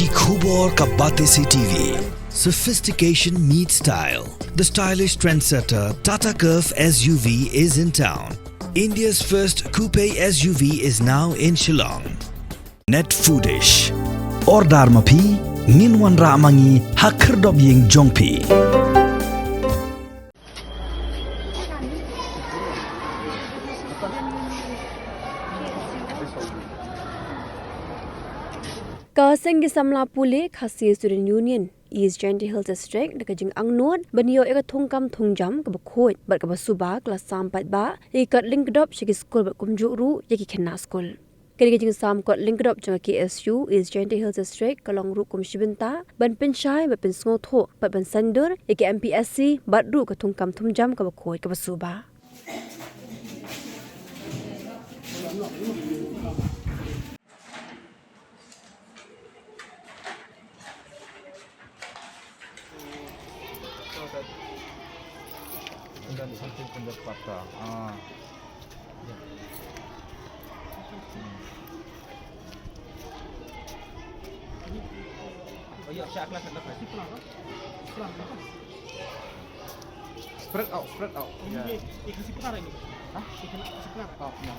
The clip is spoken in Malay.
की खूब और का बातें से TV sophistication meets style. The stylish trendsetter Tata Curve SUV is in town. India's first coupe SUV is now in Shillong. Net foodish or darmapi ninwan ramangi Lyngkdop ying jongpi. Kaseng Samla Pule Khasi Student Union East Genty Hill District Nakajing Angnod Banyo Eka Thungkam Thungjam Kabakhoit Bat Kabasuba Class Sampat Ba Ikat Lyngkdop Shiki School Bat Kumjuru Yaki Kena School Kajing Sam Kot Lyngkdop Janga KSU East Genty Hill District Kalong Ru Kum Shibinta Ban Pinshai Bat Pin Snotho Bat Ban Saiñdur Yaki Mpsc Bat Ru Ka Thungkam Thungjam Kabakhoit Kabasuba Dan sampai pendapatan. Oh ya, saya kelas ada pasti pelan. Spread out. Ya. Ini kasih pelan ini. Hah? Kasih pelan. Oh, ya.